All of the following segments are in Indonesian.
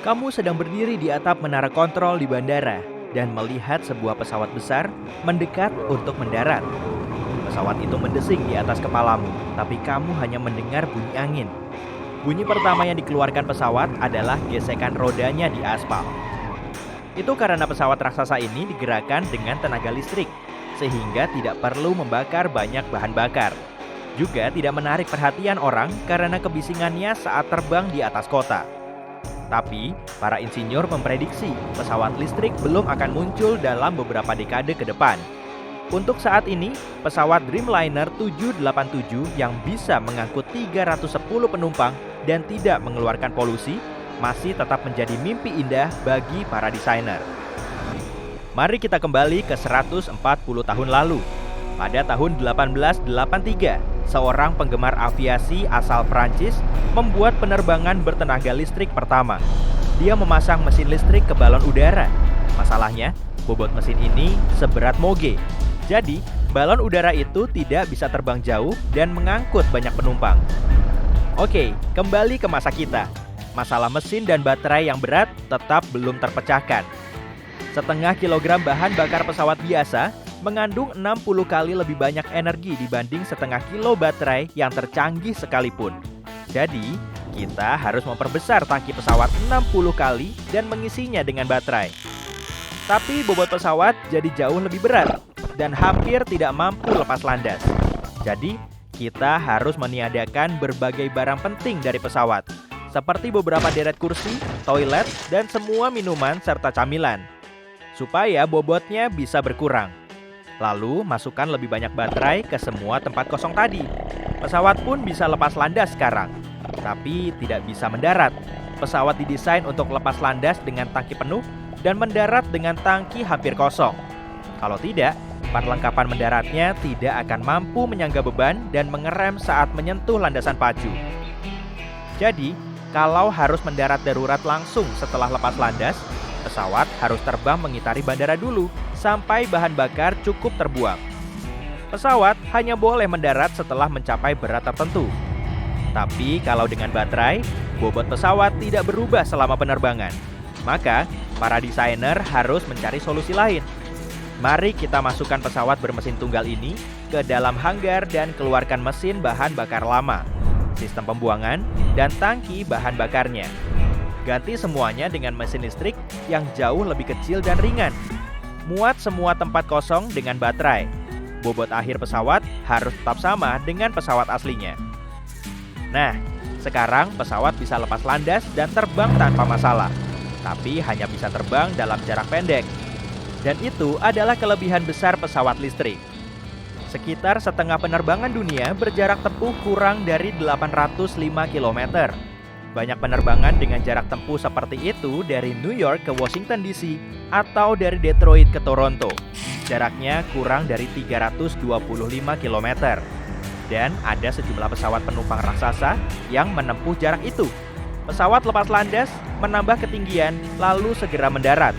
Kamu sedang berdiri di atap menara kontrol di bandara dan melihat sebuah pesawat besar mendekat untuk mendarat. Pesawat itu mendesing di atas kepalamu, tapi kamu hanya mendengar bunyi angin. Bunyi pertama yang dikeluarkan pesawat adalah gesekan rodanya di aspal. Itu karena pesawat raksasa ini digerakkan dengan tenaga listrik, sehingga tidak perlu membakar banyak bahan bakar. Juga tidak menarik perhatian orang karena kebisingannya saat terbang di atas kota. Tapi, para insinyur memprediksi pesawat listrik belum akan muncul dalam beberapa dekade ke depan. Untuk saat ini, pesawat Dreamliner 787 yang bisa mengangkut 310 penumpang dan tidak mengeluarkan polusi masih tetap menjadi mimpi indah bagi para desainer. Mari kita kembali ke 140 tahun lalu. Pada tahun 1883, seorang penggemar aviasi asal Prancis membuat penerbangan bertenaga listrik pertama. Dia memasang mesin listrik ke balon udara. Masalahnya, bobot mesin ini seberat moge. Jadi, balon udara itu tidak bisa terbang jauh dan mengangkut banyak penumpang. Oke, kembali ke masa kita. Masalah mesin dan baterai yang berat tetap belum terpecahkan. Setengah kilogram bahan bakar pesawat biasa mengandung 60 kali lebih banyak energi dibanding setengah kilo baterai yang tercanggih sekalipun. Jadi, kita harus memperbesar tangki pesawat 60 kali dan mengisinya dengan baterai. Tapi bobot pesawat jadi jauh lebih berat dan hampir tidak mampu lepas landas. Jadi, kita harus meniadakan berbagai barang penting dari pesawat, seperti beberapa deret kursi, toilet, dan semua minuman serta camilan, supaya bobotnya bisa berkurang. Lalu, masukkan lebih banyak baterai ke semua tempat kosong tadi. Pesawat pun bisa lepas landas sekarang, tapi tidak bisa mendarat. Pesawat didesain untuk lepas landas dengan tangki penuh dan mendarat dengan tangki hampir kosong. Kalau tidak, perlengkapan mendaratnya tidak akan mampu menyangga beban dan mengerem saat menyentuh landasan pacu. Jadi, kalau harus mendarat darurat langsung setelah lepas landas, pesawat harus terbang mengitari bandara dulu sampai bahan bakar cukup terbuang. Pesawat hanya boleh mendarat setelah mencapai berat tertentu. Tapi kalau dengan baterai, bobot pesawat tidak berubah selama penerbangan. Maka, para desainer harus mencari solusi lain. Mari kita masukkan pesawat bermesin tunggal ini ke dalam hanggar dan keluarkan mesin bahan bakar lama, sistem pembuangan, dan tangki bahan bakarnya. Ganti semuanya dengan mesin listrik yang jauh lebih kecil dan ringan. Muat semua tempat kosong dengan baterai. Bobot akhir pesawat harus tetap sama dengan pesawat aslinya. Nah, sekarang pesawat bisa lepas landas dan terbang tanpa masalah. Tapi hanya bisa terbang dalam jarak pendek. Dan itu adalah kelebihan besar pesawat listrik. Sekitar setengah penerbangan dunia berjarak tempuh kurang dari 805 km. Banyak penerbangan dengan jarak tempuh seperti itu dari New York ke Washington DC atau dari Detroit ke Toronto. Jaraknya kurang dari 325 km. Dan ada sejumlah pesawat penumpang raksasa yang menempuh jarak itu. Pesawat lepas landas, menambah ketinggian, lalu segera mendarat.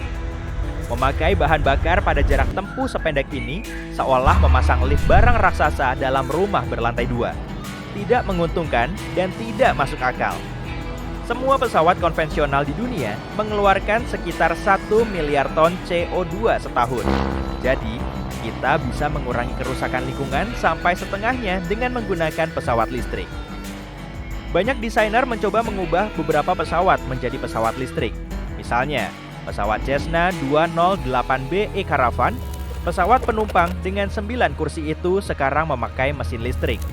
Memakai bahan bakar pada jarak tempuh sependek ini seolah memasang lift barang raksasa dalam rumah berlantai 2. Tidak menguntungkan dan tidak masuk akal. Semua pesawat konvensional di dunia mengeluarkan sekitar 1 miliar ton CO2 setahun. Jadi, kita bisa mengurangi kerusakan lingkungan sampai setengahnya dengan menggunakan pesawat listrik. Banyak desainer mencoba mengubah beberapa pesawat menjadi pesawat listrik. Misalnya, pesawat Cessna 208B E Caravan, pesawat penumpang dengan 9 kursi itu sekarang memakai mesin listrik.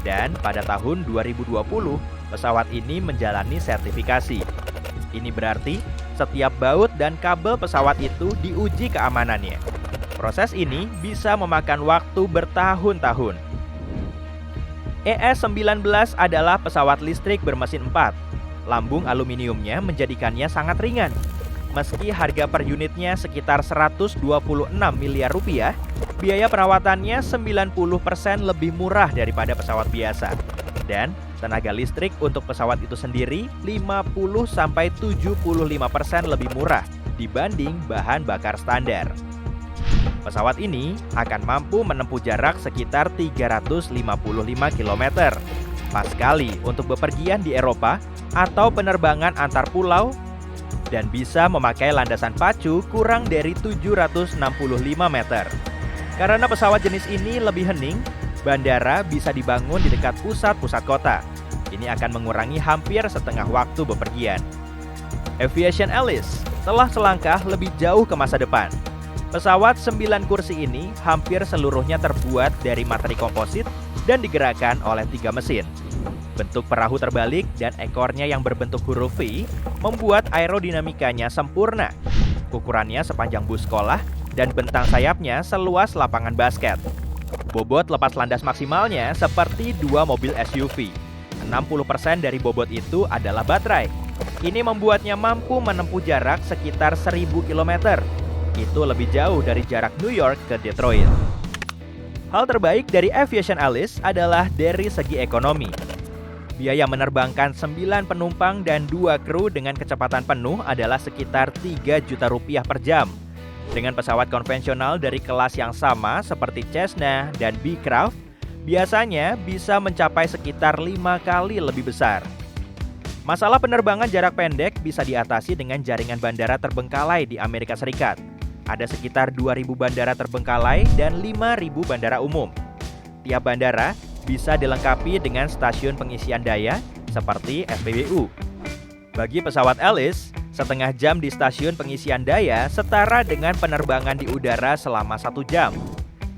Dan pada tahun 2020, pesawat ini menjalani sertifikasi. Ini berarti setiap baut dan kabel pesawat itu diuji keamanannya. Proses ini bisa memakan waktu bertahun-tahun. ES-19 adalah pesawat listrik bermesin 4. Lambung aluminiumnya menjadikannya sangat ringan. Meski harga per unitnya sekitar 126 miliar rupiah, biaya perawatannya 90% lebih murah daripada pesawat biasa. Dan tenaga listrik untuk pesawat itu sendiri 50-75% lebih murah dibanding bahan bakar standar. Pesawat ini akan mampu menempuh jarak sekitar 355 km. Pas sekali untuk bepergian di Eropa atau penerbangan antar pulau. dan bisa memakai landasan pacu kurang dari 765 meter. Karena pesawat jenis ini lebih hening, bandara bisa dibangun di dekat pusat-pusat kota. Ini akan mengurangi hampir setengah waktu bepergian. Aviation Alice telah selangkah lebih jauh ke masa depan. Pesawat 9 kursi ini hampir seluruhnya terbuat dari materi komposit dan digerakkan oleh 3 mesin. Bentuk perahu terbalik dan ekornya yang berbentuk huruf V membuat aerodinamikanya sempurna. Ukurannya sepanjang bus sekolah dan bentang sayapnya seluas lapangan basket. Bobot lepas landas maksimalnya seperti 2 mobil SUV. 60% dari bobot itu adalah baterai. Ini membuatnya mampu menempuh jarak sekitar 1000 km. Itu lebih jauh dari jarak New York ke Detroit. Hal terbaik dari Aviation Alice adalah dari segi ekonomi. Biaya menerbangkan 9 penumpang dan 2 kru dengan kecepatan penuh adalah sekitar 3 juta rupiah per jam. Dengan pesawat konvensional dari kelas yang sama seperti Cessna dan Beechcraft, biasanya bisa mencapai sekitar 5 kali lebih besar. Masalah penerbangan jarak pendek bisa diatasi dengan jaringan bandara terbengkalai di Amerika Serikat. Ada sekitar 2.000 bandara terbengkalai dan 5.000 bandara umum. Tiap bandara bisa dilengkapi dengan stasiun pengisian daya seperti SPBU. Bagi pesawat Alice, setengah jam di stasiun pengisian daya setara dengan penerbangan di udara selama 1 jam.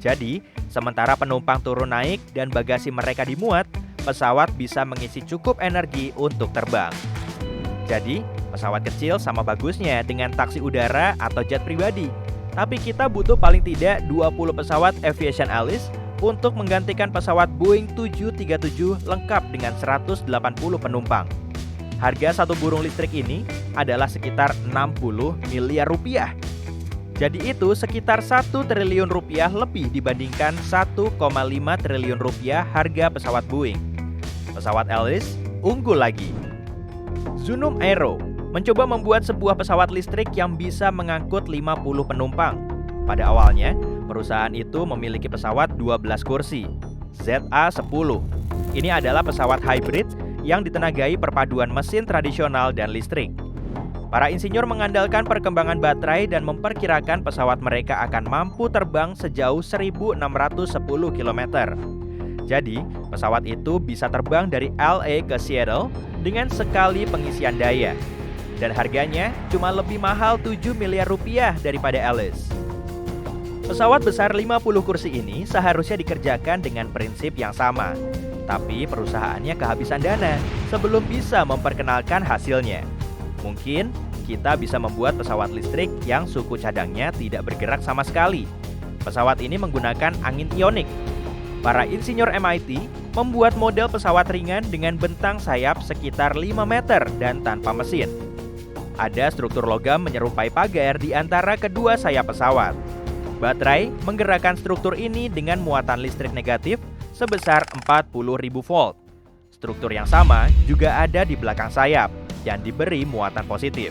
Jadi, sementara penumpang turun naik dan bagasi mereka dimuat, pesawat bisa mengisi cukup energi untuk terbang. Jadi, pesawat kecil sama bagusnya dengan taksi udara atau jet pribadi. Tapi kita butuh paling tidak 20 pesawat Aviation Alice untuk menggantikan pesawat Boeing 737 lengkap dengan 180 penumpang. Harga satu burung listrik ini adalah sekitar 60 miliar rupiah. Jadi itu sekitar 1 triliun rupiah lebih dibandingkan 1,5 triliun rupiah harga pesawat Boeing. Pesawat Alice unggul lagi. Zunum Aero mencoba membuat sebuah pesawat listrik yang bisa mengangkut 50 penumpang. Pada awalnya, perusahaan itu memiliki pesawat 12 kursi, ZA-10. Ini adalah pesawat hybrid yang ditenagai perpaduan mesin tradisional dan listrik. Para insinyur mengandalkan perkembangan baterai dan memperkirakan pesawat mereka akan mampu terbang sejauh 1.610 km. Jadi, pesawat itu bisa terbang dari LA ke Seattle dengan sekali pengisian daya. Dan harganya cuma lebih mahal 7 miliar rupiah daripada Alice. Pesawat besar 50 kursi ini seharusnya dikerjakan dengan prinsip yang sama. Tapi perusahaannya kehabisan dana sebelum bisa memperkenalkan hasilnya. Mungkin kita bisa membuat pesawat listrik yang suku cadangnya tidak bergerak sama sekali. Pesawat ini menggunakan angin ionik. Para insinyur MIT membuat model pesawat ringan dengan bentang sayap sekitar 5 meter dan tanpa mesin. Ada struktur logam menyerupai pagar di antara kedua sayap pesawat. Baterai menggerakkan struktur ini dengan muatan listrik negatif sebesar 40.000 volt. Struktur yang sama juga ada di belakang sayap dan diberi muatan positif.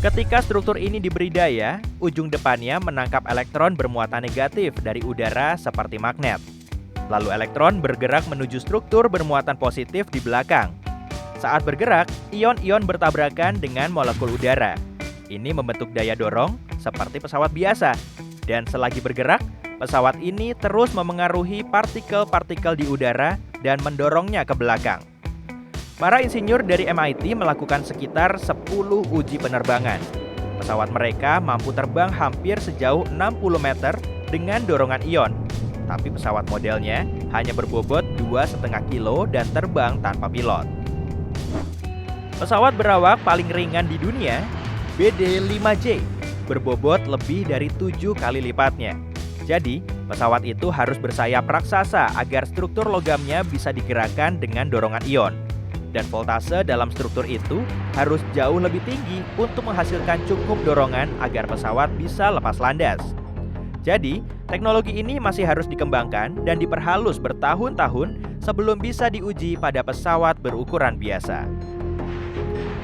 Ketika struktur ini diberi daya, ujung depannya menangkap elektron bermuatan negatif dari udara seperti magnet. Lalu elektron bergerak menuju struktur bermuatan positif di belakang. Saat bergerak, ion-ion bertabrakan dengan molekul udara. Ini membentuk daya dorong seperti pesawat biasa. Dan selagi bergerak, pesawat ini terus memengaruhi partikel-partikel di udara dan mendorongnya ke belakang. Para insinyur dari MIT melakukan sekitar 10 uji penerbangan. Pesawat mereka mampu terbang hampir sejauh 60 meter dengan dorongan ion. Tapi pesawat modelnya hanya berbobot 2,5 kilo dan terbang tanpa pilot. Pesawat berawak paling ringan di dunia, BD-5J, berbobot lebih dari 7 kali lipatnya. Jadi, pesawat itu harus bersayap raksasa agar struktur logamnya bisa digerakkan dengan dorongan ion. Dan voltase dalam struktur itu harus jauh lebih tinggi untuk menghasilkan cukup dorongan agar pesawat bisa lepas landas. Jadi, teknologi ini masih harus dikembangkan dan diperhalus bertahun-tahun sebelum bisa diuji pada pesawat berukuran biasa.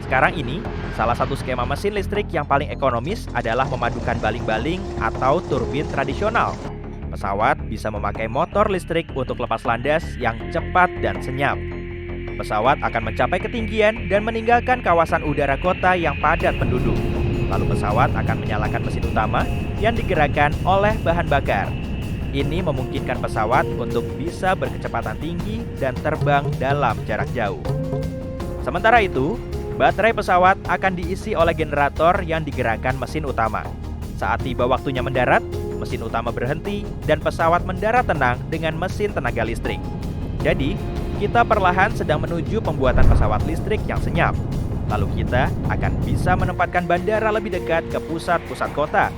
Sekarang ini, salah satu skema mesin listrik yang paling ekonomis adalah memadukan baling-baling atau turbin tradisional. Pesawat bisa memakai motor listrik untuk lepas landas yang cepat dan senyap. Pesawat akan mencapai ketinggian dan meninggalkan kawasan udara kota yang padat penduduk. Lalu pesawat akan menyalakan mesin utama yang digerakkan oleh bahan bakar. Ini memungkinkan pesawat untuk bisa berkecepatan tinggi dan terbang dalam jarak jauh. Sementara itu, baterai pesawat akan diisi oleh generator yang digerakkan mesin utama. Saat tiba waktunya mendarat, mesin utama berhenti dan pesawat mendarat tenang dengan mesin tenaga listrik. Jadi, kita perlahan sedang menuju pembuatan pesawat listrik yang senyap. Lalu kita akan bisa menempatkan bandara lebih dekat ke pusat-pusat kota.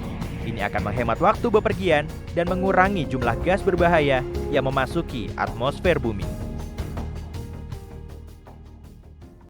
Ini akan menghemat waktu bepergian dan mengurangi jumlah gas berbahaya yang memasuki atmosfer bumi.